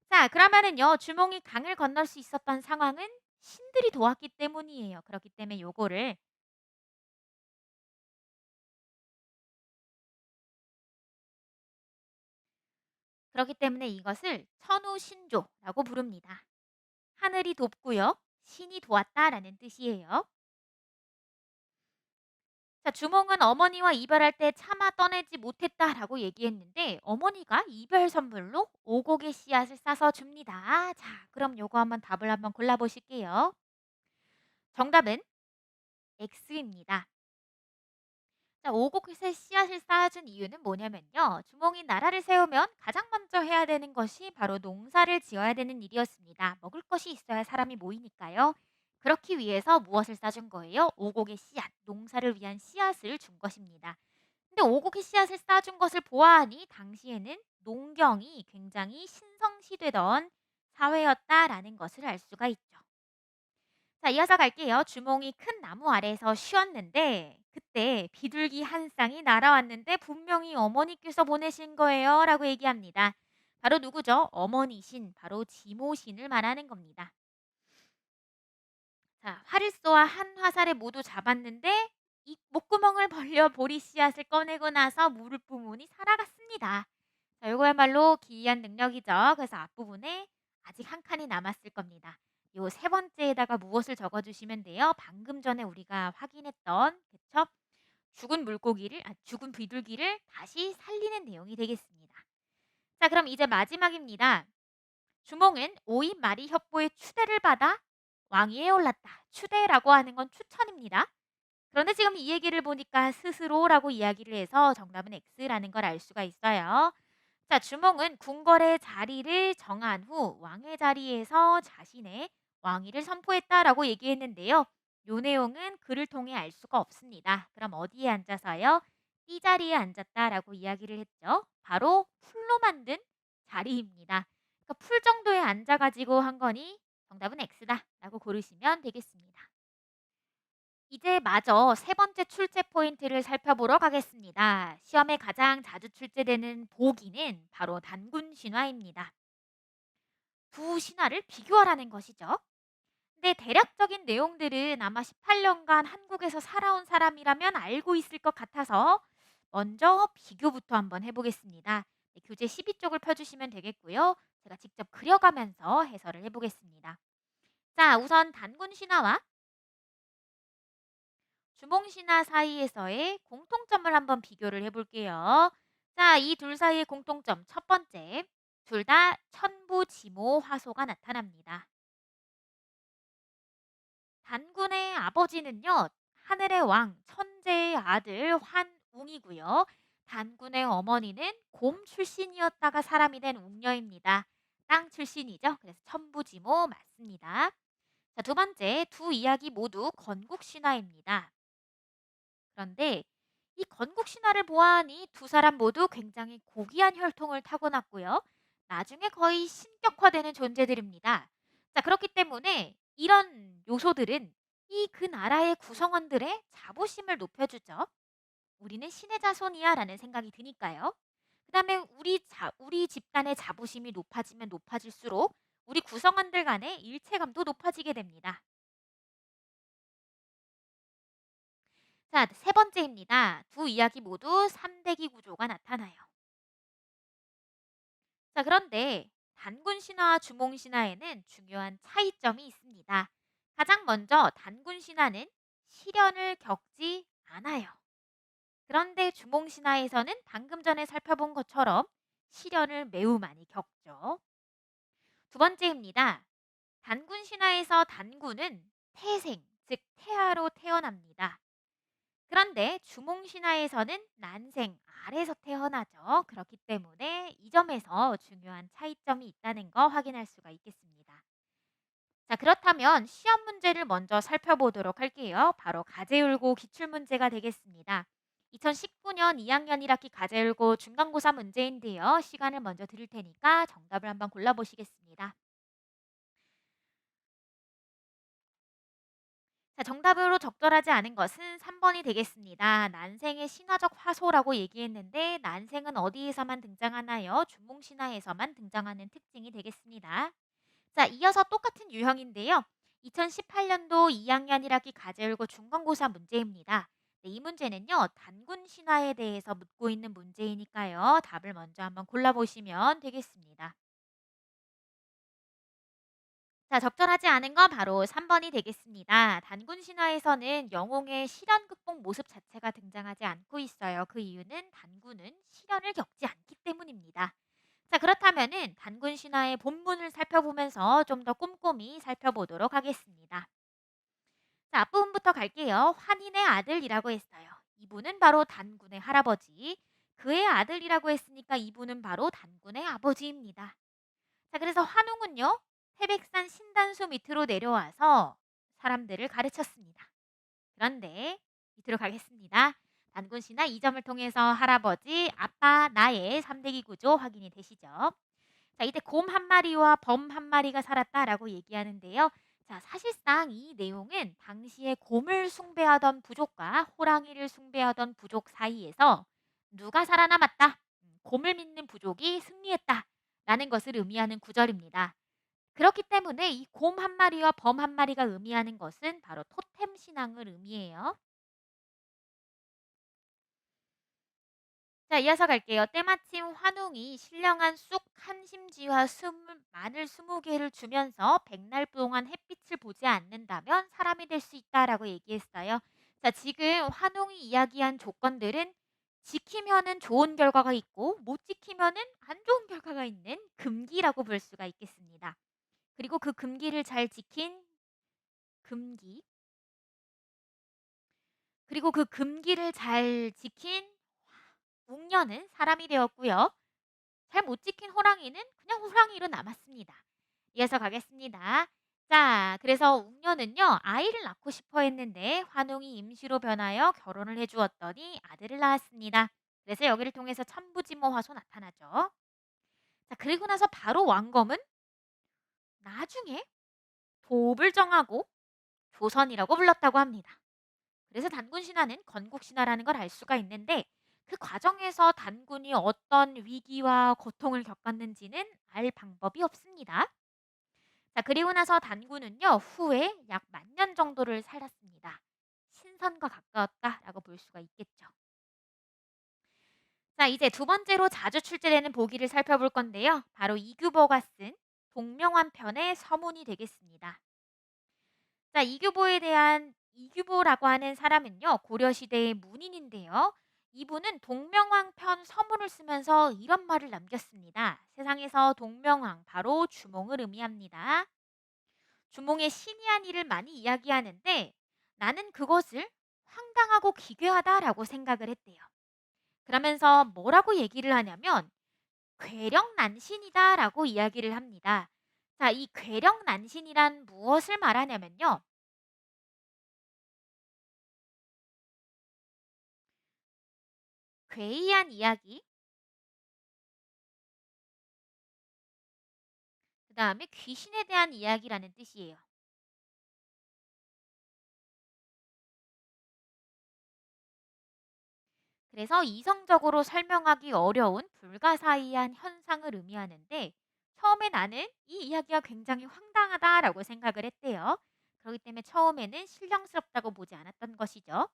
S1: 자, 그러면은요. 주몽이 강을 건널 수 있었던 상황은 신들이 도왔기 때문이에요. 그렇기 때문에 요거를 그렇기 때문에 이것을 천우신조라고 부릅니다. 하늘이 돕고요. 신이 도왔다라는 뜻이에요. 자, 주몽은 어머니와 이별할 때 차마 떠내지 못했다라고 얘기했는데 어머니가 이별 선물로 오곡의 씨앗을 싸서 줍니다. 자, 그럼 요거 한번 답을 한번 골라보실게요. 정답은 X입니다. 자, 오곡의 씨앗을 쌓아준 이유는 뭐냐면요. 주몽이 나라를 세우면 가장 먼저 해야 되는 것이 바로 농사를 지어야 되는 일이었습니다. 먹을 것이 있어야 사람이 모이니까요. 그렇기 위해서 무엇을 쌓아준 거예요? 오곡의 씨앗, 농사를 위한 씨앗을 준 것입니다. 근데 오곡의 씨앗을 쌓아준 것을 보아하니 당시에는 농경이 굉장히 신성시되던 사회였다라는 것을 알 수가 있죠. 자, 이어서 갈게요. 주몽이 큰 나무 아래에서 쉬었는데 그때 비둘기 한 쌍이 날아왔는데 분명히 어머니께서 보내신 거예요 라고 얘기합니다. 바로 누구죠? 어머니신, 바로 지모신을 말하는 겁니다. 자, 활을 쏘아 한 화살에 모두 잡았는데 이 목구멍을 벌려 보리 씨앗을 꺼내고 나서 물을 뿜으니 살아갔습니다. 자, 이거야말로 기이한 능력이죠. 그래서 앞부분에 아직 한 칸이 남았을 겁니다. 요 세 번째에다가 무엇을 적어주시면 돼요? 방금 전에 우리가 확인했던 그쵸? 죽은 비둘기를 다시 살리는 내용이 되겠습니다. 자, 그럼 이제 마지막입니다. 주몽은 오인 마리 협보의 추대를 받아 왕위에 올랐다. 추대라고 하는 건 추천입니다. 그런데 지금 이 얘기를 보니까 스스로라고 이야기를 해서 정답은 X라는 걸 알 수가 있어요. 자, 주몽은 궁궐의 자리를 정한 후 왕의 자리에서 자신의 왕위를 선포했다라고 얘기했는데요. 요 내용은 글을 통해 알 수가 없습니다. 그럼 어디에 앉아서요? 띠자리에 앉았다라고 이야기를 했죠. 바로 풀로 만든 자리입니다. 그러니까 풀 정도에 앉아가지고 한 거니 정답은 X다라고 고르시면 되겠습니다. 이제 마저 세 번째 출제 포인트를 살펴보러 가겠습니다. 시험에 가장 자주 출제되는 보기는 바로 단군 신화입니다. 두 신화를 비교하라는 것이죠. 근데 대략적인 내용들은 아마 18년간 한국에서 살아온 사람이라면 알고 있을 것 같아서 먼저 비교부터 한번 해보겠습니다. 네, 교재 12쪽을 펴주시면 되겠고요. 제가 직접 그려가면서 해설을 해보겠습니다. 자, 우선 단군 신화와 주몽 신화 사이에서의 공통점을 한번 비교를 해볼게요. 자, 이 둘 사이의 공통점 첫 번째, 둘 다 천부지모 화소가 나타납니다. 단군의 아버지는요, 하늘의 왕, 천재의 아들 환웅이고요. 단군의 어머니는 곰 출신이었다가 사람이 된 웅녀입니다. 땅 출신이죠. 그래서 천부지모 맞습니다. 자, 두 번째, 두 이야기 모두 건국 신화입니다. 그런데 이 건국 신화를 보아하니 두 사람 모두 굉장히 고귀한 혈통을 타고났고요. 나중에 거의 신격화되는 존재들입니다. 자, 그렇기 때문에 이런 요소들은 이 그 나라의 구성원들의 자부심을 높여주죠. 우리는 신의 자손이야라는 생각이 드니까요. 그다음에 우리 집단의 자부심이 높아지면 높아질수록 우리 구성원들 간의 일체감도 높아지게 됩니다. 자, 세 번째입니다. 두 이야기 모두 삼대기 구조가 나타나요. 자, 그런데 단군 신화와 주몽 신화에는 중요한 차이점이 있습니다. 가장 먼저 단군 신화는 시련을 겪지 않아요. 그런데 주몽 신화에서는 방금 전에 살펴본 것처럼 시련을 매우 많이 겪죠. 두 번째입니다. 단군 신화에서 단군은 태생, 즉 태아로 태어납니다. 그런데 주몽 신화에서는 난생, 알에서 태어나죠. 그렇기 때문에 이 점에서 중요한 차이점이 있다는 거 확인할 수가 있겠습니다. 자, 그렇다면 시험 문제를 먼저 살펴보도록 할게요. 바로 가제율고 기출문제가 되겠습니다. 2019년 2학년 1학기 가제율고 중간고사 문제인데요. 시간을 먼저 드릴 테니까 정답을 한번 골라보시겠습니다. 자, 정답으로 적절하지 않은 것은 3번이 되겠습니다. 난생의 신화적 화소라고 얘기했는데 난생은 어디에서만 등장하나요? 준몽신화에서만 등장하는 특징이 되겠습니다. 자, 이어서 똑같은 유형인데요. 2018년도 2학년 1학기 가제열고 중간고사 문제입니다. 네, 이 문제는요. 단군 신화에 대해서 묻고 있는 문제이니까요. 답을 먼저 한번 골라보시면 되겠습니다. 자, 적절하지 않은 건 바로 3번이 되겠습니다. 단군 신화에서는 영웅의 시련 극복 모습 자체가 등장하지 않고 있어요. 그 이유는 단군은 시련을 겪지 않기 때문입니다. 자, 그렇다면은 단군 신화의 본문을 살펴보면서 좀 더 꼼꼼히 살펴보도록 하겠습니다. 자, 앞부분부터 갈게요. 환인의 아들이라고 했어요. 이분은 바로 단군의 할아버지. 그의 아들이라고 했으니까 이분은 바로 단군의 아버지입니다. 자, 그래서 환웅은요, 태백산 신단수 밑으로 내려와서 사람들을 가르쳤습니다. 그런데 밑으로 가겠습니다. 단군 씨나 이 점을 통해서 할아버지, 아빠, 나의 삼대기 구조 확인이 되시죠? 자, 이때 곰 한 마리와 범 한 마리가 살았다라고 얘기하는데요. 자, 사실상 이 내용은 당시에 곰을 숭배하던 부족과 호랑이를 숭배하던 부족 사이에서 누가 살아남았다, 곰을 믿는 부족이 승리했다 라는 것을 의미하는 구절입니다. 그렇기 때문에 이 곰 한 마리와 범 한 마리가 의미하는 것은 바로 토템 신앙을 의미해요. 자, 이어서 갈게요. 때마침 환웅이 신령한 쑥 한 심지와 마늘 20개를 주면서 백날 동안 햇빛을 보지 않는다면 사람이 될 수 있다라고 얘기했어요. 자, 지금 환웅이 이야기한 조건들은 지키면은 좋은 결과가 있고 못 지키면은 안 좋은 결과가 있는 금기라고 볼 수가 있겠습니다. 그리고 그 금기를 잘 지킨 금기, 그리고 그 금기를 잘 지킨 웅녀는 사람이 되었고요. 잘 못 지킨 호랑이는 그냥 호랑이로 남았습니다. 이어서 가겠습니다. 자, 그래서 웅녀는요, 아이를 낳고 싶어 했는데 환웅이 임시로 변하여 결혼을 해주었더니 아들을 낳았습니다. 그래서 여기를 통해서 천부지모 화소 나타나죠. 자, 그리고 나서 바로 왕검은 나중에 도읍을 정하고 조선이라고 불렀다고 합니다. 그래서 단군 신화는 건국 신화라는 걸 알 수가 있는데 그 과정에서 단군이 어떤 위기와 고통을 겪었는지는 알 방법이 없습니다. 자, 그리고 나서 단군은요, 후에 약 10,000년 정도를 살았습니다. 신선과 가까웠다라고 볼 수가 있겠죠. 자, 이제 두 번째로 자주 출제되는 보기를 살펴볼 건데요. 바로 이규보가 쓴 동명환편의 서문이 되겠습니다. 자, 이규보라고 하는 사람은요, 고려시대의 문인인데요. 이분은 동명왕편 서문을 쓰면서 이런 말을 남겼습니다. 세상에서 동명왕, 바로 주몽을 의미합니다. 주몽의 신이한 일을 많이 이야기하는데 나는 그것을 황당하고 기괴하다라고 생각을 했대요. 그러면서 뭐라고 얘기를 하냐면 괴력난신이다라고 이야기를 합니다. 자, 이 괴력난신이란 무엇을 말하냐면요. 괴이한 이야기, 그 다음에 귀신에 대한 이야기라는 뜻이에요. 그래서 이성적으로 설명하기 어려운 불가사의한 현상을 의미하는데 처음에 나는 이 이야기가 굉장히 황당하다라고 생각을 했대요. 그렇기 때문에 처음에는 신령스럽다고 보지 않았던 것이죠.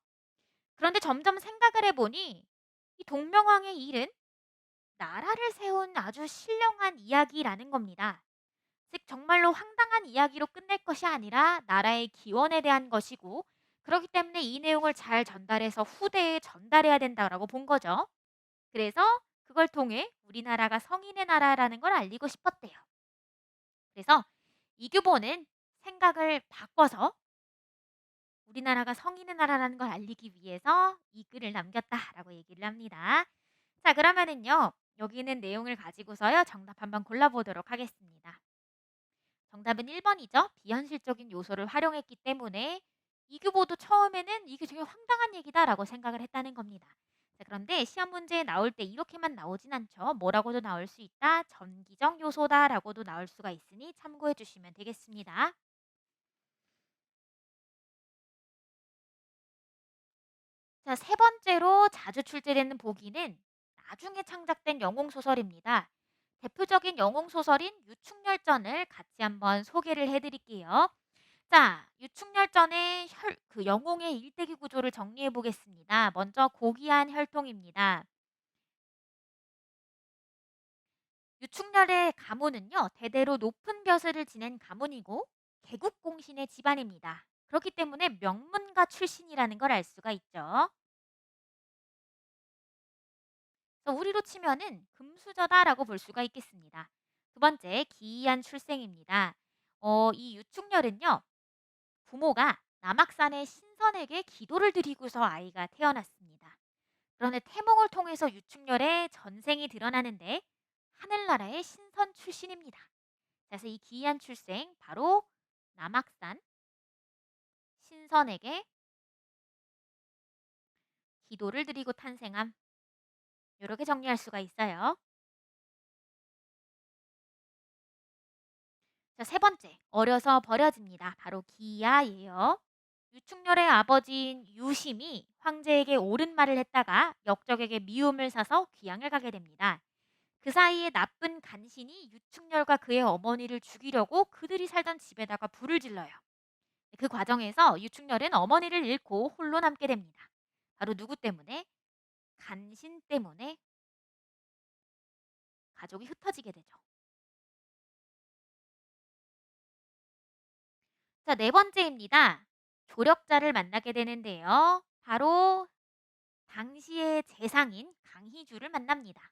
S1: 그런데 점점 생각을 해보니 이 동명왕의 일은 나라를 세운 아주 신령한 이야기라는 겁니다. 즉 정말로 황당한 이야기로 끝낼 것이 아니라 나라의 기원에 대한 것이고 그렇기 때문에 이 내용을 잘 전달해서 후대에 전달해야 된다라고 본 거죠. 그래서 그걸 통해 우리나라가 성인의 나라라는 걸 알리고 싶었대요. 그래서 이규보는 생각을 바꿔서 우리나라가 성인의 나라라는 걸 알리기 위해서 이 글을 남겼다라고 얘기를 합니다. 자, 그러면은요. 여기 있는 내용을 가지고서요. 정답 한번 골라보도록 하겠습니다. 정답은 1번이죠. 비현실적인 요소를 활용했기 때문에 이규보도 처음에는 이게 되게 황당한 얘기다라고 생각을 했다는 겁니다. 자, 그런데 시험 문제에 나올 때 이렇게만 나오진 않죠. 뭐라고도 나올 수 있다. 전기적 요소다라고도 나올 수가 있으니 참고해 주시면 되겠습니다. 자, 세 번째로 자주 출제되는 보기는 나중에 창작된 영웅소설입니다. 대표적인 영웅소설인 유충열전을 같이 한번 소개를 해드릴게요. 자, 유충열전의 그 영웅의 일대기 구조를 정리해 보겠습니다. 먼저 고귀한 혈통입니다. 유충열의 가문은요, 대대로 높은 벼슬을 지낸 가문이고 개국공신의 집안입니다. 그렇기 때문에 명문가 출신이라는 걸 알 수가 있죠. 그래서 우리로 치면은 금수저다라고 볼 수가 있겠습니다. 두 번째, 기이한 출생입니다. 이 유충열은요, 부모가 남악산의 신선에게 기도를 드리고서 아이가 태어났습니다. 그런데 태몽을 통해서 유충열의 전생이 드러나는데 하늘나라의 신선 출신입니다. 그래서 이 기이한 출생 바로 남악산 신선에게 기도를 드리고 탄생함. 이렇게 정리할 수가 있어요. 자, 세 번째, 어려서 버려집니다. 바로 기야예요. 유충렬의 아버지인 유심이 황제에게 옳은 말을 했다가 역적에게 미움을 사서 귀양을 가게 됩니다. 그 사이에 나쁜 간신이 유충렬과 그의 어머니를 죽이려고 그들이 살던 집에다가 불을 질러요. 그 과정에서 유충렬은 어머니를 잃고 홀로 남게 됩니다. 바로 누구 때문에? 간신 때문에 가족이 흩어지게 되죠. 자, 네 번째입니다. 조력자를 만나게 되는데요. 바로 당시의 재상인 강희주를 만납니다.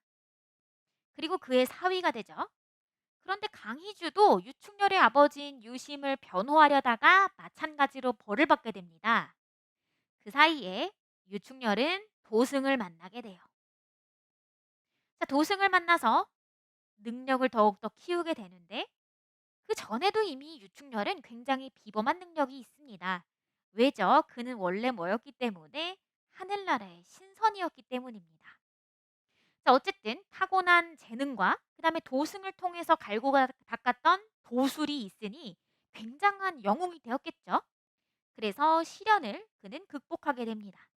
S1: 그리고 그의 사위가 되죠. 그런데 강희주도 유충렬의 아버지인 유심을 변호하려다가 마찬가지로 벌을 받게 됩니다. 그 사이에 유충렬은 도승을 만나게 돼요. 자, 도승을 만나서 능력을 더욱더 키우게 되는데 그 전에도 이미 유충렬은 굉장히 비범한 능력이 있습니다. 왜죠? 그는 원래 뭐였기 때문에 하늘나라의 신선이었기 때문입니다. 자, 어쨌든 타고난 재능과 그다음에 도승을 통해서 갈고 닦았던 도술이 있으니 굉장한 영웅이 되었겠죠. 그래서 시련을 그는 극복하게 됩니다.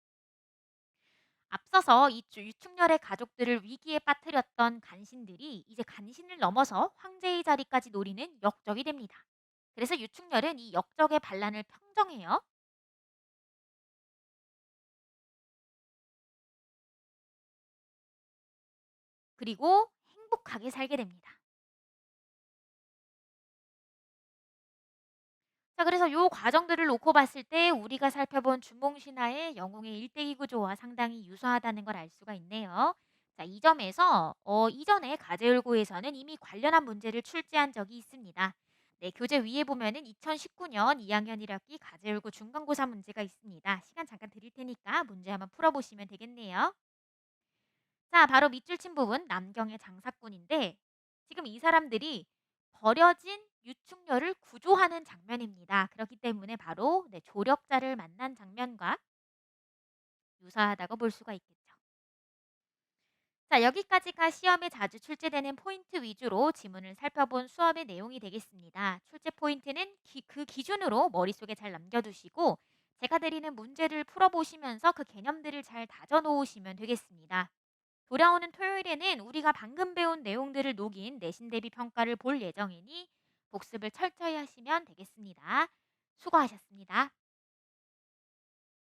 S1: 앞서서 유충렬의 가족들을 위기에 빠뜨렸던 간신들이 이제 간신을 넘어서 황제의 자리까지 노리는 역적이 됩니다. 그래서 유충렬은 이 역적의 반란을 평정해요. 그리고 행복하게 살게 됩니다. 자, 그래서 요 과정들을 놓고 봤을 때 우리가 살펴본 주몽신화의 영웅의 일대기 구조와 상당히 유사하다는 걸 알 수가 있네요. 자, 이 점에서 이전에 가제율고에서는 이미 관련한 문제를 출제한 적이 있습니다. 네, 교재 위에 보면은 2019년 2학년 1학기 가제율고 중간고사 문제가 있습니다. 시간 잠깐 드릴 테니까 문제 한번 풀어보시면 되겠네요. 자, 바로 밑줄 친 부분 남경의 장사꾼인데 지금 이 사람들이 버려진 유충렬을 구조하는 장면입니다. 그렇기 때문에 바로 네, 조력자를 만난 장면과 유사하다고 볼 수가 있겠죠. 자, 여기까지가 시험에 자주 출제되는 포인트 위주로 지문을 살펴본 수업의 내용이 되겠습니다. 출제 포인트는 그 기준으로 머릿속에 잘 남겨두시고 제가 드리는 문제를 풀어보시면서 그 개념들을 잘 다져 놓으시면 되겠습니다. 돌아오는 토요일에는 우리가 방금 배운 내용들을 녹인 내신 대비 평가를 볼 예정이니 복습을 철저히 하시면 되겠습니다. 수고하셨습니다.